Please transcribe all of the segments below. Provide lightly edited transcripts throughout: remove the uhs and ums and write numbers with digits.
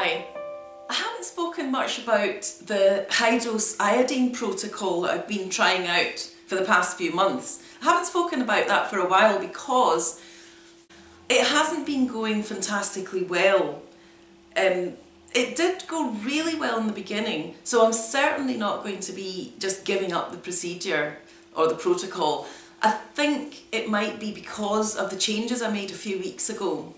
Hi. I haven't spoken much about the high-dose iodine protocol that I've been trying out for the past few months. I haven't spoken about that for a while because it hasn't been going fantastically well. It did go really well in the beginning, so I'm certainly not going to be just giving up the procedure or the protocol. I think it might be because of the changes I made a few weeks ago.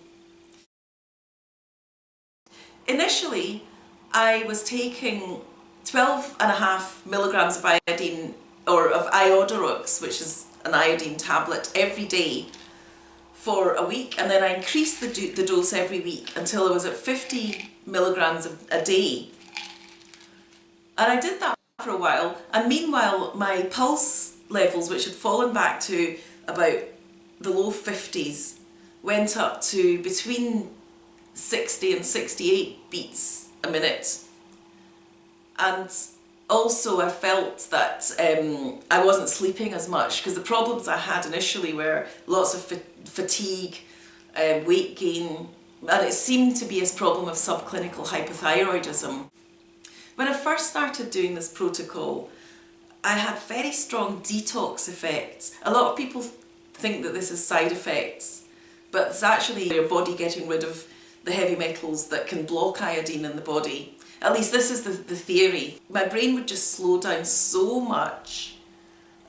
Initially, I was taking 12.5 milligrams of iodine, or of Iodorx, which is an iodine tablet, every day for a week, and then I increased the dose every week until I was at 50 milligrams a day. And I did that for a while, and meanwhile my pulse levels, which had fallen back to about the low 50s, went up to between 60 and 68 beats a minute. And also I felt that I wasn't sleeping as much, because the problems I had initially were lots of fatigue, weight gain, and it seemed to be a problem of subclinical hypothyroidism. When I first started doing this protocol, I had very strong detox effects. A lot of people think that this is side effects, but it's actually your body getting rid of the heavy metals that can block iodine in the body. At least this is the theory. My brain would just slow down so much.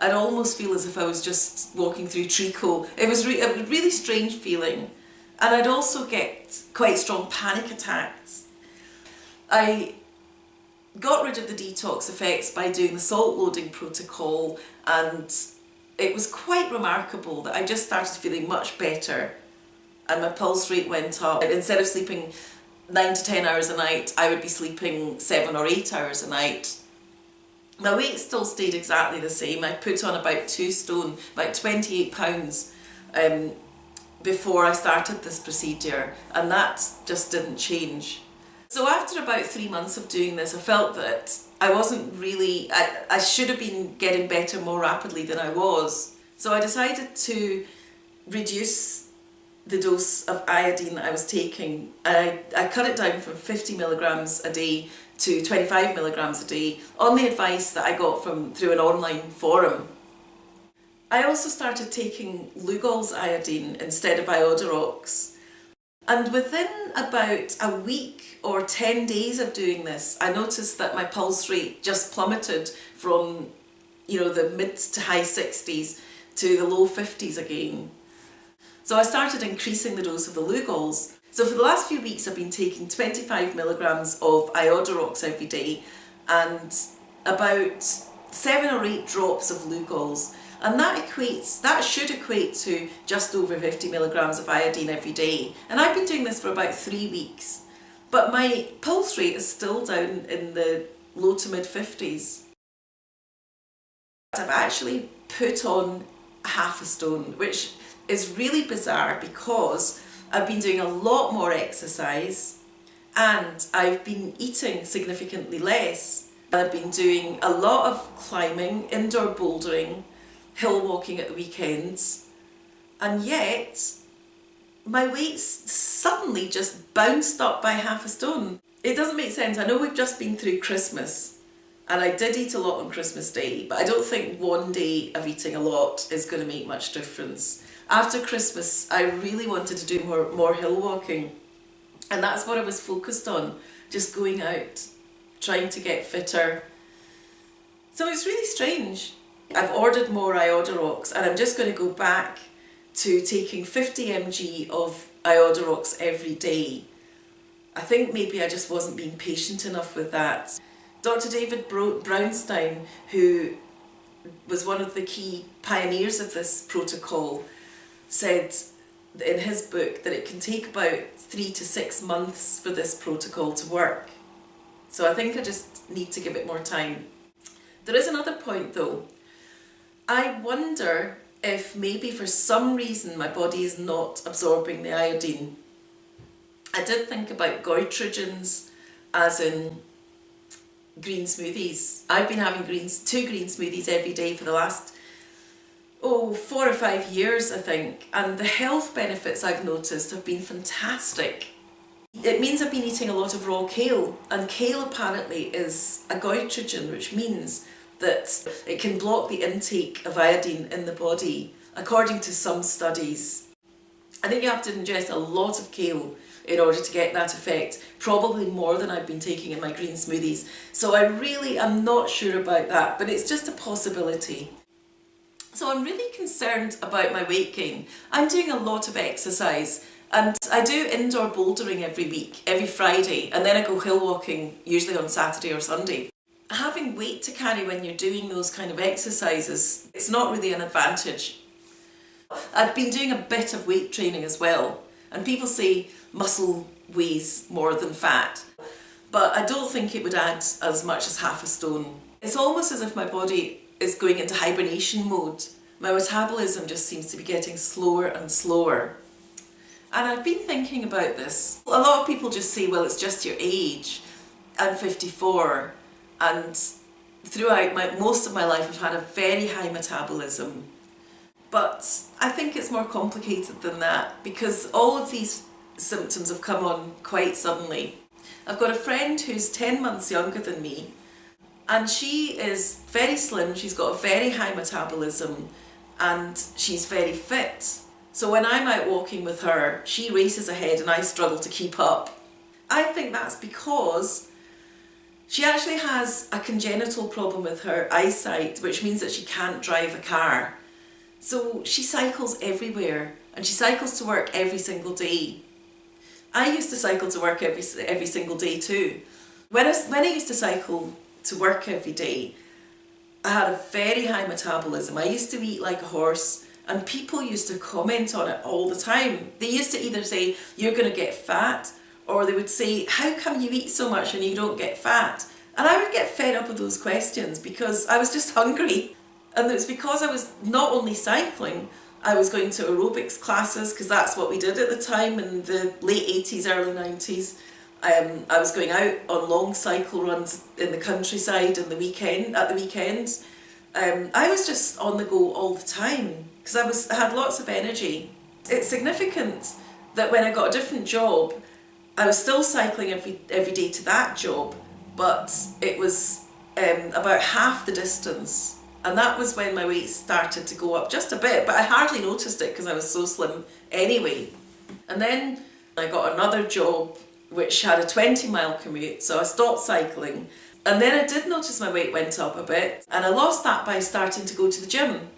I'd almost feel as if I was just walking through treacle. It was a really strange feeling. And I'd also get quite strong panic attacks. I got rid of the detox effects by doing the salt loading protocol, and it was quite remarkable that I just started feeling much better. And my pulse rate went up. Instead of sleeping 9 to 10 hours a night, I would be sleeping 7 or 8 hours a night. My weight still stayed exactly the same. I put on about 2 stone, about 28 pounds before I started this procedure, and that just didn't change. So after about 3 months of doing this, I felt that I wasn't really, I should have been getting better more rapidly than I was. So I decided to reduce the dose of iodine that I was taking. I cut it down from 50 milligrams a day to 25 milligrams a day on the advice that I got through an online forum. I also started taking Lugol's iodine instead of Iodorx. And within about a week or 10 days of doing this, I noticed that my pulse rate just plummeted from, the mid to high 60s to the low 50s again. So I started increasing the dose of the Lugols. So for the last few weeks I've been taking 25 milligrams of Iodorx every day and about 7 or 8 drops of Lugols. And that should equate to just over 50 milligrams of iodine every day. And I've been doing this for about 3 weeks. But my pulse rate is still down in the low to mid 50s. I've actually put on half a stone, which is really bizarre because I've been doing a lot more exercise and I've been eating significantly less. I've been doing a lot of climbing, indoor bouldering, hill walking at the weekends, and yet my weight suddenly just bounced up by half a stone. It doesn't make sense. I know we've just been through Christmas and I did eat a lot on Christmas Day, but I don't think one day of eating a lot is going to make much difference. After Christmas, I really wanted to do more hill walking, and that's what I was focused on, just going out, trying to get fitter. So it's really strange. I've ordered more Iodorx, and I'm just going to go back to taking 50 mg of Iodorx every day. I think maybe I just wasn't being patient enough with that. Dr. David Brownstein, who was one of the key pioneers of this protocol, said in his book that it can take about 3 to 6 months for this protocol to work. So I think I just need to give it more time. There is another point though. I wonder if maybe for some reason my body is not absorbing the iodine. I did think about goitrogens, as in green smoothies. I've been having 2 green smoothies every day for the last 4 or 5 years, I think, and the health benefits I've noticed have been fantastic. It means I've been eating a lot of raw kale, and kale apparently is a goitrogen, which means that it can block the intake of iodine in the body, according to some studies. I think you have to ingest a lot of kale in order to get that effect, probably more than I've been taking in my green smoothies. So I really am not sure about that, but it's just a possibility. So I'm really concerned about my weight gain. I'm doing a lot of exercise, and I do indoor bouldering every week, every Friday, and then I go hill walking usually on Saturday or Sunday. Having weight to carry when you're doing those kind of exercises, it's not really an advantage. I've been doing a bit of weight training as well, and people say muscle weighs more than fat, but I don't think it would add as much as half a stone. It's almost as if my body is going into hibernation mode. My metabolism just seems to be getting slower and slower. And I've been thinking about this. A lot of people just say, well, it's just your age. I'm 54, and throughout most of my life I've had a very high metabolism. But I think it's more complicated than that, because all of these symptoms have come on quite suddenly. I've got a friend who's 10 months younger than me, and she is very slim, she's got a very high metabolism, and she's very fit. So when I'm out walking with her, she races ahead and I struggle to keep up. I think that's because she actually has a congenital problem with her eyesight, which means that she can't drive a car. So she cycles everywhere, and she cycles to work every single day. I used to cycle to work every single day too. When I used to cycle to work every day, I had a very high metabolism. I used to eat like a horse, and people used to comment on it all the time. They used to either say, you're going to get fat, or they would say, how come you eat so much and you don't get fat? And I would get fed up with those questions because I was just hungry. And it was because I was not only cycling, I was going to aerobics classes, because that's what we did at the time in the late 80s, early 90s. I was going out on long cycle runs in the countryside at the weekend. I was just on the go all the time because I had lots of energy. It's significant that when I got a different job, I was still cycling every day to that job, but it was about half the distance. And that was when my weight started to go up just a bit, but I hardly noticed it because I was so slim anyway. And then I got another job which had a 20-mile commute, so I stopped cycling. And then I did notice my weight went up a bit, and I lost that by starting to go to the gym.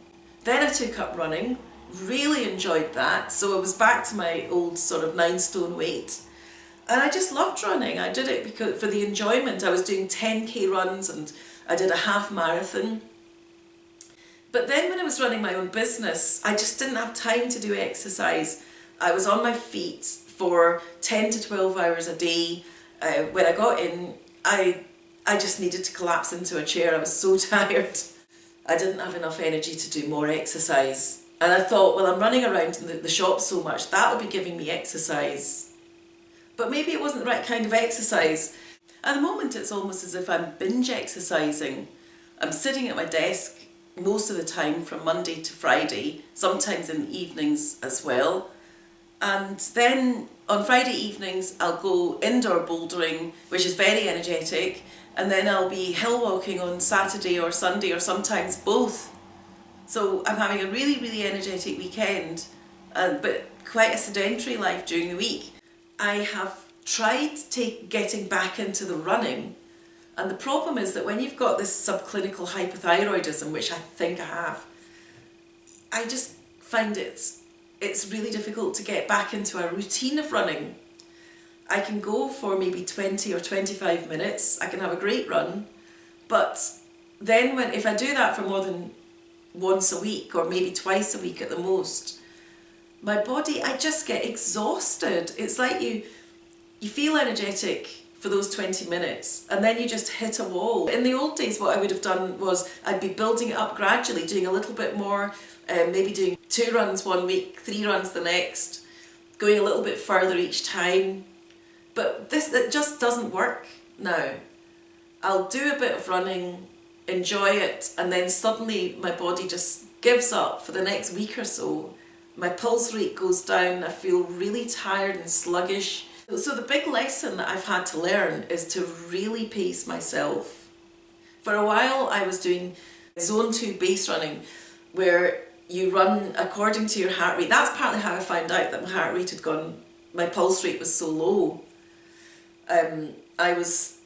Then I took up running, really enjoyed that, so I was back to my old sort of 9-stone weight. And I just loved running. I did it because for the enjoyment. I was doing 10k runs and I did a half marathon. But then when I was running my own business, I just didn't have time to do exercise. I was on my feet for 10 to 12 hours a day. When I got in, I just needed to collapse into a chair. I was so tired. I didn't have enough energy to do more exercise. And I thought, well, I'm running around in the shop so much, that will be giving me exercise. But maybe it wasn't the right kind of exercise. At the moment, it's almost as if I'm binge exercising. I'm sitting at my desk most of the time from Monday to Friday, sometimes in the evenings as well. And then on Friday evenings, I'll go indoor bouldering, which is very energetic. And then I'll be hill walking on Saturday or Sunday, or sometimes both. So I'm having a really, really energetic weekend, but quite a sedentary life during the week. I have tried getting back into the running, and the problem is that when you've got this subclinical hypothyroidism, which I think I have, I just find it's really difficult to get back into a routine of running. I can go for maybe 20 or 25 minutes, I can have a great run, but then if I do that for more than once a week or maybe twice a week at the most, my body, I just get exhausted. It's like you feel energetic for those 20 minutes and then you just hit a wall. In the old days, what I would have done was I'd be building it up gradually, doing a little bit more, maybe doing 2 runs one week, 3 runs the next, going a little bit further each time. But it just doesn't work now. I'll do a bit of running, enjoy it, and then suddenly my body just gives up for the next week or so. My pulse rate goes down, I feel really tired and sluggish. So the big lesson that I've had to learn is to really pace myself. For a while I was doing zone 2 base running, where you run according to your heart rate. That's partly how I found out that my heart rate had gone, my pulse rate was so low. I was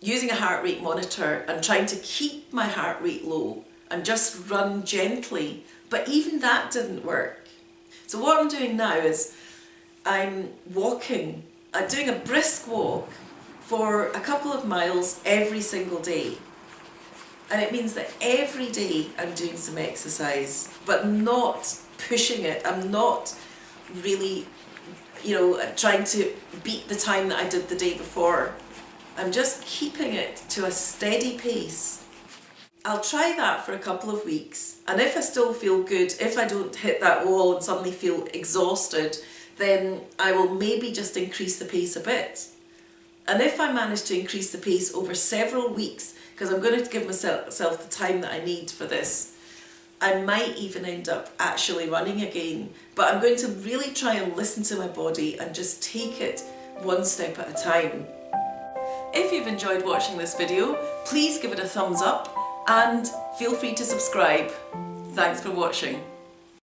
using a heart rate monitor and trying to keep my heart rate low and just run gently, but even that didn't work. So what I'm doing now is I'm walking, I'm doing a brisk walk for a couple of miles every single day. And it means that every day I'm doing some exercise, but not pushing it. I'm not really, trying to beat the time that I did the day before. I'm just keeping it to a steady pace. I'll try that for a couple of weeks, and if I still feel good, if I don't hit that wall and suddenly feel exhausted, then I will maybe just increase the pace a bit. And if I manage to increase the pace over several weeks, because I'm going to give myself the time that I need for this, I might even end up actually running again. But I'm going to really try and listen to my body and just take it one step at a time. If you've enjoyed watching this video, please give it a thumbs up and feel free to subscribe. Thanks for watching.